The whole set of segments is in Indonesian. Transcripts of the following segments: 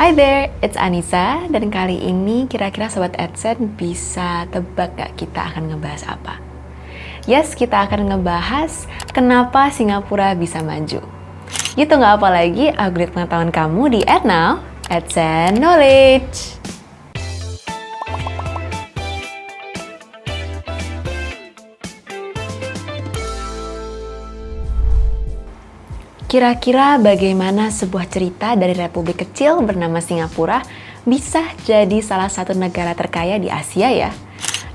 Hi there, it's Anissa, dan kali ini kira-kira Sobat AdSense bisa tebak gak kita akan ngebahas apa? Yes, kita akan ngebahas kenapa Singapura bisa maju. Yuk tunggu apa lagi, upgrade pengetahuan kamu di AdNow, AdSense Knowledge. Kira-kira bagaimana sebuah cerita dari republik kecil bernama Singapura bisa jadi salah satu negara terkaya di Asia ya?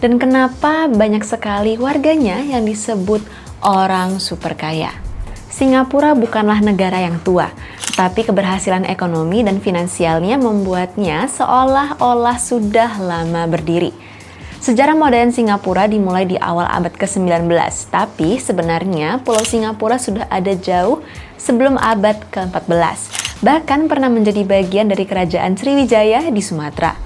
Dan kenapa banyak sekali warganya yang disebut orang super kaya? Singapura bukanlah negara yang tua, tapi keberhasilan ekonomi dan finansialnya membuatnya seolah-olah sudah lama berdiri. Sejarah modern Singapura dimulai di awal abad ke-19, tapi sebenarnya Pulau Singapura sudah ada jauh sebelum abad ke-14. Bahkan pernah menjadi bagian dari kerajaan Sriwijaya di Sumatera.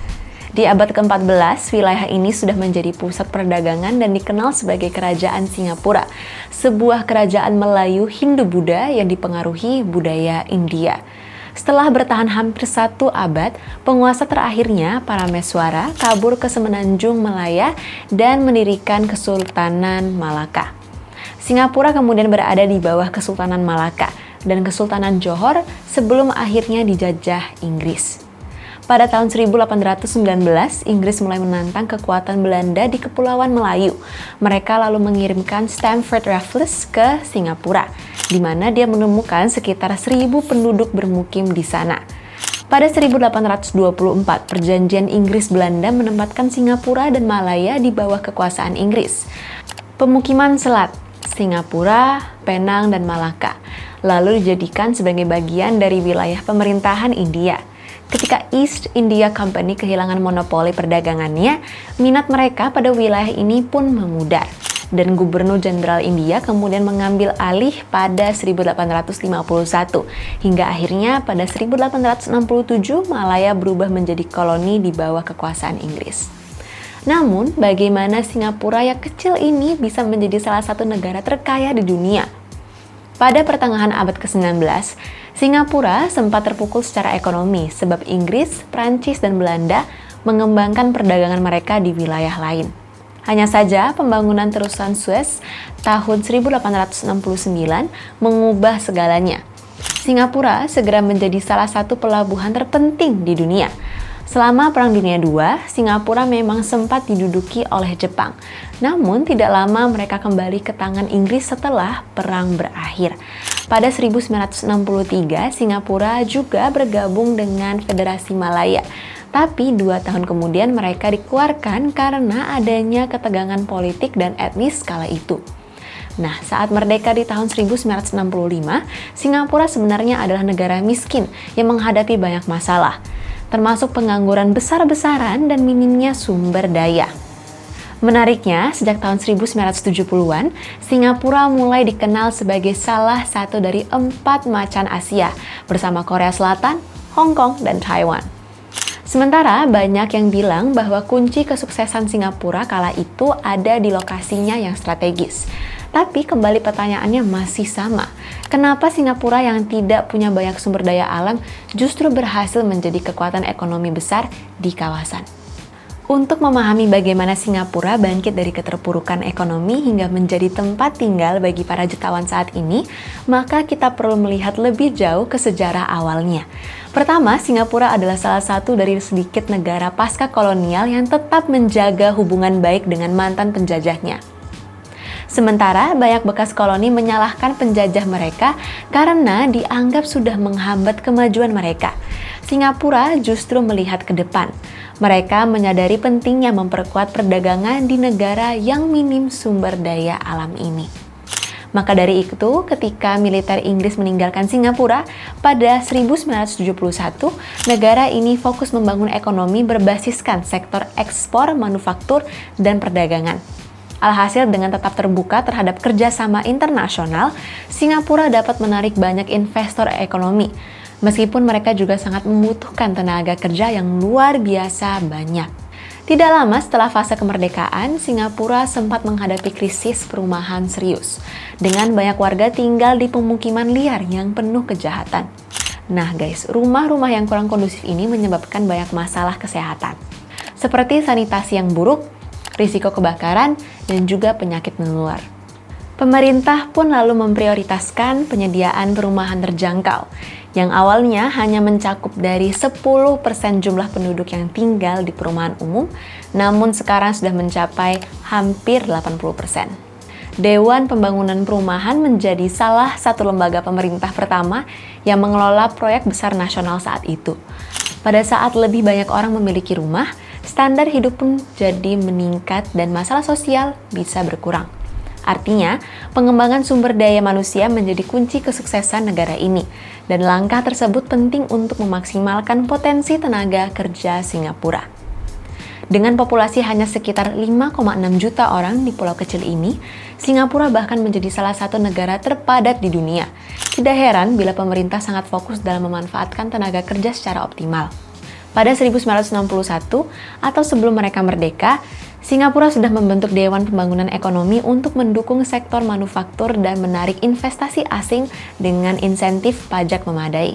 Di abad ke-14, wilayah ini sudah menjadi pusat perdagangan dan dikenal sebagai Kerajaan Singapura, sebuah kerajaan Melayu Hindu-Buddha yang dipengaruhi budaya India. Setelah bertahan hampir 1 abad, penguasa terakhirnya, Parameswara, kabur ke Semenanjung Malaya dan mendirikan Kesultanan Malaka. Singapura kemudian berada di bawah Kesultanan Malaka dan Kesultanan Johor sebelum akhirnya dijajah Inggris. Pada tahun 1819, Inggris mulai menantang kekuatan Belanda di Kepulauan Melayu. Mereka lalu mengirimkan Stamford Raffles ke Singapura, di mana dia menemukan sekitar 1.000 penduduk bermukim di sana. Pada 1824, perjanjian Inggris-Belanda menempatkan Singapura dan Malaya di bawah kekuasaan Inggris. Pemukiman selat, Singapura, Penang, dan Malaka, lalu dijadikan sebagai bagian dari wilayah pemerintahan India. Ketika East India Company kehilangan monopoli perdagangannya, minat mereka pada wilayah ini pun memudar. Dan Gubernur Jenderal India kemudian mengambil alih pada 1851, hingga akhirnya pada 1867 Malaya berubah menjadi koloni di bawah kekuasaan Inggris. Namun, bagaimana Singapura yang kecil ini bisa menjadi salah satu negara terkaya di dunia? Pada pertengahan abad ke-19, Singapura sempat terpukul secara ekonomi sebab Inggris, Prancis, dan Belanda mengembangkan perdagangan mereka di wilayah lain. Hanya saja, pembangunan terusan Suez tahun 1869 mengubah segalanya. Singapura segera menjadi salah satu pelabuhan terpenting di dunia. Selama Perang Dunia II, Singapura memang sempat diduduki oleh Jepang. Namun, tidak lama mereka kembali ke tangan Inggris setelah perang berakhir. Pada 1963, Singapura juga bergabung dengan Federasi Malaya. Tapi 2 tahun kemudian mereka dikeluarkan karena adanya ketegangan politik dan etnis kala itu. Nah, saat merdeka di tahun 1965, Singapura sebenarnya adalah negara miskin yang menghadapi banyak masalah, termasuk pengangguran besar-besaran dan minimnya sumber daya. Menariknya, sejak tahun 1970-an, Singapura mulai dikenal sebagai salah satu dari 4 macan Asia, bersama Korea Selatan, Hong Kong, dan Taiwan. Sementara banyak yang bilang bahwa kunci kesuksesan Singapura kala itu ada di lokasinya yang strategis. Tapi kembali pertanyaannya masih sama. Kenapa Singapura yang tidak punya banyak sumber daya alam justru berhasil menjadi kekuatan ekonomi besar di kawasan? Untuk memahami bagaimana Singapura bangkit dari keterpurukan ekonomi hingga menjadi tempat tinggal bagi para jutawan saat ini, maka kita perlu melihat lebih jauh ke sejarah awalnya. Pertama, Singapura adalah salah satu dari sedikit negara pasca kolonial yang tetap menjaga hubungan baik dengan mantan penjajahnya. Sementara banyak bekas koloni menyalahkan penjajah mereka karena dianggap sudah menghambat kemajuan mereka. Singapura justru melihat ke depan. Mereka menyadari pentingnya memperkuat perdagangan di negara yang minim sumber daya alam ini. Maka dari itu, ketika militer Inggris meninggalkan Singapura pada 1971, negara ini fokus membangun ekonomi berbasiskan sektor ekspor, manufaktur, dan perdagangan. Alhasil dengan tetap terbuka terhadap kerjasama internasional, Singapura dapat menarik banyak investor ekonomi, meskipun mereka juga sangat membutuhkan tenaga kerja yang luar biasa banyak. Tidak lama setelah fase kemerdekaan, Singapura sempat menghadapi krisis perumahan serius, dengan banyak warga tinggal di pemukiman liar yang penuh kejahatan. Nah guys, rumah-rumah yang kurang kondusif ini menyebabkan banyak masalah kesehatan, seperti sanitasi yang buruk, risiko kebakaran, dan juga penyakit menular. Pemerintah pun lalu memprioritaskan penyediaan perumahan terjangkau, yang awalnya hanya mencakup dari 10% jumlah penduduk yang tinggal di perumahan umum, namun sekarang sudah mencapai hampir 80%. Dewan Pembangunan Perumahan menjadi salah satu lembaga pemerintah pertama yang mengelola proyek besar nasional saat itu. Pada saat lebih banyak orang memiliki rumah, standar hidup pun jadi meningkat dan masalah sosial bisa berkurang. Artinya, pengembangan sumber daya manusia menjadi kunci kesuksesan negara ini, dan langkah tersebut penting untuk memaksimalkan potensi tenaga kerja Singapura. Dengan populasi hanya sekitar 5,6 juta orang di pulau kecil ini, Singapura bahkan menjadi salah satu negara terpadat di dunia. Tidak heran bila pemerintah sangat fokus dalam memanfaatkan tenaga kerja secara optimal. Pada 1961, atau sebelum mereka merdeka, Singapura sudah membentuk Dewan Pembangunan Ekonomi untuk mendukung sektor manufaktur dan menarik investasi asing dengan insentif pajak memadai.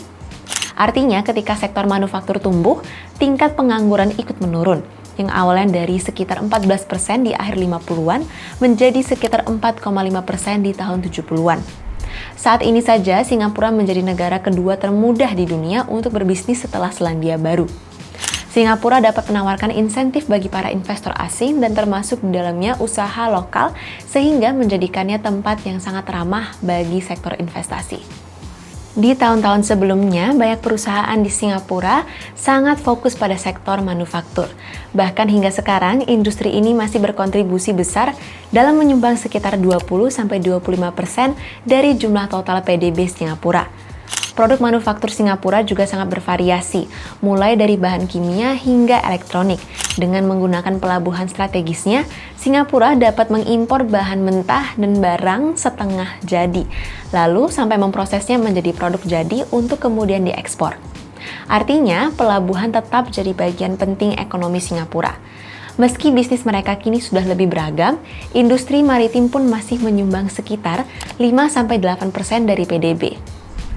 Artinya, ketika sektor manufaktur tumbuh, tingkat pengangguran ikut menurun, yang awalnya dari sekitar 14% di akhir 50-an menjadi sekitar 4,5% di tahun 70-an. Saat ini saja, Singapura menjadi negara kedua termudah di dunia untuk berbisnis setelah Selandia Baru. Singapura dapat menawarkan insentif bagi para investor asing dan termasuk di dalamnya usaha lokal sehingga menjadikannya tempat yang sangat ramah bagi sektor investasi. Di tahun-tahun sebelumnya, banyak perusahaan di Singapura sangat fokus pada sektor manufaktur. Bahkan hingga sekarang, industri ini masih berkontribusi besar dalam menyumbang sekitar 20-25% dari jumlah total PDB Singapura. Produk manufaktur Singapura juga sangat bervariasi, mulai dari bahan kimia hingga elektronik. Dengan menggunakan pelabuhan strategisnya, Singapura dapat mengimpor bahan mentah dan barang setengah jadi, lalu sampai memprosesnya menjadi produk jadi untuk kemudian diekspor. Artinya, pelabuhan tetap jadi bagian penting ekonomi Singapura. Meski bisnis mereka kini sudah lebih beragam, industri maritim pun masih menyumbang sekitar 5-8% dari PDB.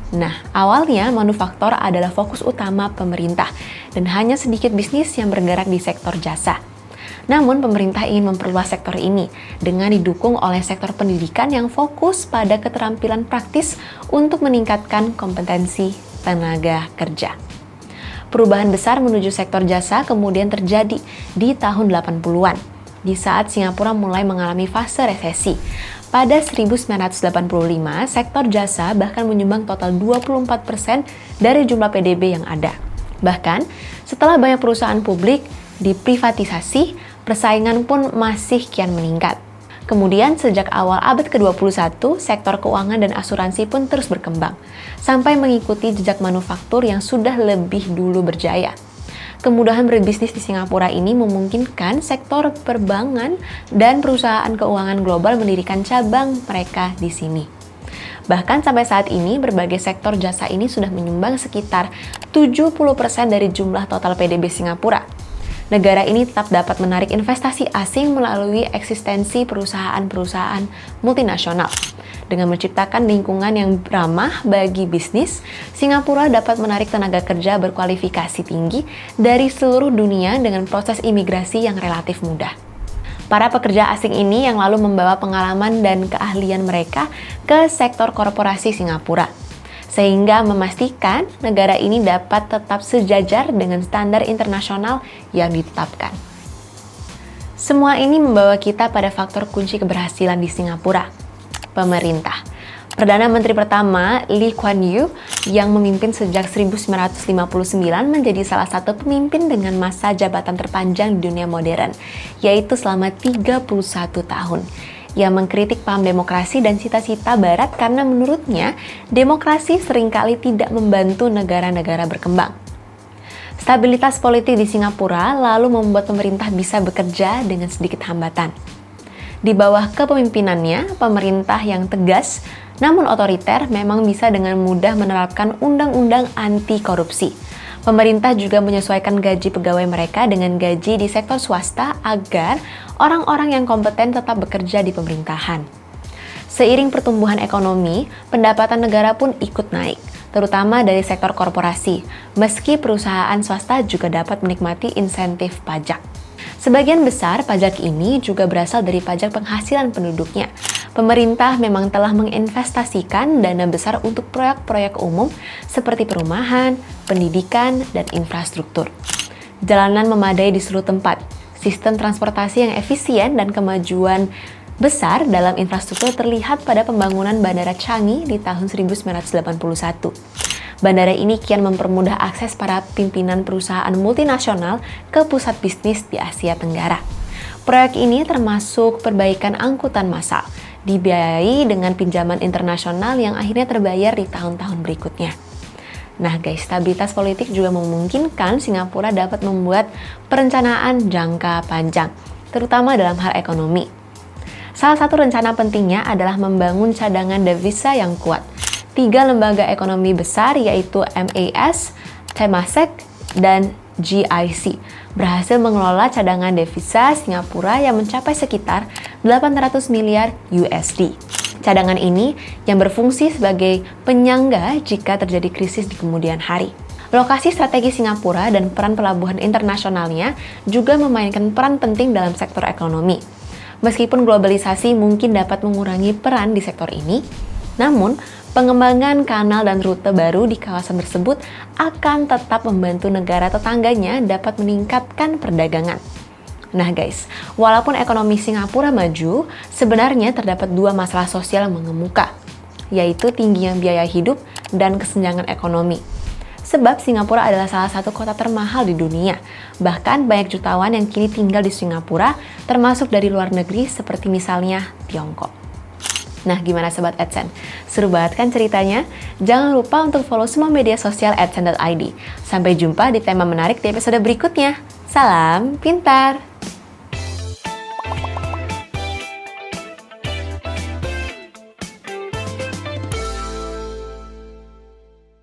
Nah, awalnya manufaktur adalah fokus utama pemerintah dan hanya sedikit bisnis yang bergerak di sektor jasa. Namun, pemerintah ingin memperluas sektor ini dengan didukung oleh sektor pendidikan yang fokus pada keterampilan praktis untuk meningkatkan kompetensi tenaga kerja. Perubahan besar menuju sektor jasa kemudian terjadi di tahun 80-an, di saat Singapura mulai mengalami fase resesi. Pada 1985, sektor jasa bahkan menyumbang total 24% dari jumlah PDB yang ada. Bahkan, setelah banyak perusahaan publik diprivatisasi, persaingan pun masih kian meningkat. Kemudian, sejak awal abad ke-21, sektor keuangan dan asuransi pun terus berkembang, sampai mengikuti jejak manufaktur yang sudah lebih dulu berjaya. Kemudahan berbisnis di Singapura ini memungkinkan sektor perbankan dan perusahaan keuangan global mendirikan cabang mereka di sini. Bahkan sampai saat ini, berbagai sektor jasa ini sudah menyumbang sekitar 70% dari jumlah total PDB Singapura. Negara ini tetap dapat menarik investasi asing melalui eksistensi perusahaan-perusahaan multinasional. Dengan menciptakan lingkungan yang ramah bagi bisnis, Singapura dapat menarik tenaga kerja berkualifikasi tinggi dari seluruh dunia dengan proses imigrasi yang relatif mudah. Para pekerja asing ini yang lalu membawa pengalaman dan keahlian mereka ke sektor korporasi Singapura, sehingga memastikan negara ini dapat tetap sejajar dengan standar internasional yang ditetapkan. Semua ini membawa kita pada faktor kunci keberhasilan di Singapura. Pemerintah. Perdana Menteri pertama, Lee Kuan Yew, yang memimpin sejak 1959 menjadi salah satu pemimpin dengan masa jabatan terpanjang di dunia modern, yaitu selama 31 tahun. Ia mengkritik paham demokrasi dan cita-cita Barat karena menurutnya demokrasi seringkali tidak membantu negara-negara berkembang. Stabilitas politik di Singapura lalu membuat pemerintah bisa bekerja dengan sedikit hambatan. Di bawah kepemimpinannya, pemerintah yang tegas namun otoriter memang bisa dengan mudah menerapkan undang-undang anti korupsi. Pemerintah juga menyesuaikan gaji pegawai mereka dengan gaji di sektor swasta agar orang-orang yang kompeten tetap bekerja di pemerintahan. Seiring pertumbuhan ekonomi, pendapatan negara pun ikut naik. terutama dari sektor korporasi, meski perusahaan swasta juga dapat menikmati insentif pajak. Sebagian besar pajak ini juga berasal dari pajak penghasilan penduduknya. Pemerintah memang telah menginvestasikan dana besar untuk proyek-proyek umum seperti perumahan, pendidikan, dan infrastruktur. Jalanan memadai di seluruh tempat, sistem transportasi yang efisien dan kemajuan besar dalam infrastruktur terlihat pada pembangunan Bandara Changi di tahun 1981. Bandara ini kian mempermudah akses para pimpinan perusahaan multinasional ke pusat bisnis di Asia Tenggara. Proyek ini termasuk perbaikan angkutan massal, dibiayai dengan pinjaman internasional yang akhirnya terbayar di tahun-tahun berikutnya. Nah guys, stabilitas politik juga memungkinkan Singapura dapat membuat perencanaan jangka panjang, terutama dalam hal ekonomi. Salah satu rencana pentingnya adalah membangun cadangan devisa yang kuat. 3 lembaga ekonomi besar yaitu MAS, Temasek, dan GIC berhasil mengelola cadangan devisa Singapura yang mencapai sekitar 800 miliar USD. Cadangan ini yang berfungsi sebagai penyangga jika terjadi krisis di kemudian hari. Lokasi strategi Singapura dan peran pelabuhan internasionalnya juga memainkan peran penting dalam sektor ekonomi. Meskipun globalisasi mungkin dapat mengurangi peran di sektor ini, namun pengembangan kanal dan rute baru di kawasan tersebut akan tetap membantu negara tetangganya dapat meningkatkan perdagangan. Nah guys, walaupun ekonomi Singapura maju, sebenarnya terdapat 2 masalah sosial yang mengemuka, yaitu tingginya biaya hidup dan kesenjangan ekonomi. Sebab Singapura adalah salah satu kota termahal di dunia. Bahkan banyak jutawan yang kini tinggal di Singapura, termasuk dari luar negeri seperti misalnya Tiongkok. Nah, gimana Sobat AdSense? Seru banget kan ceritanya? Jangan lupa untuk follow semua media sosial adsense.id. Sampai jumpa di tema menarik di episode berikutnya. Salam pintar!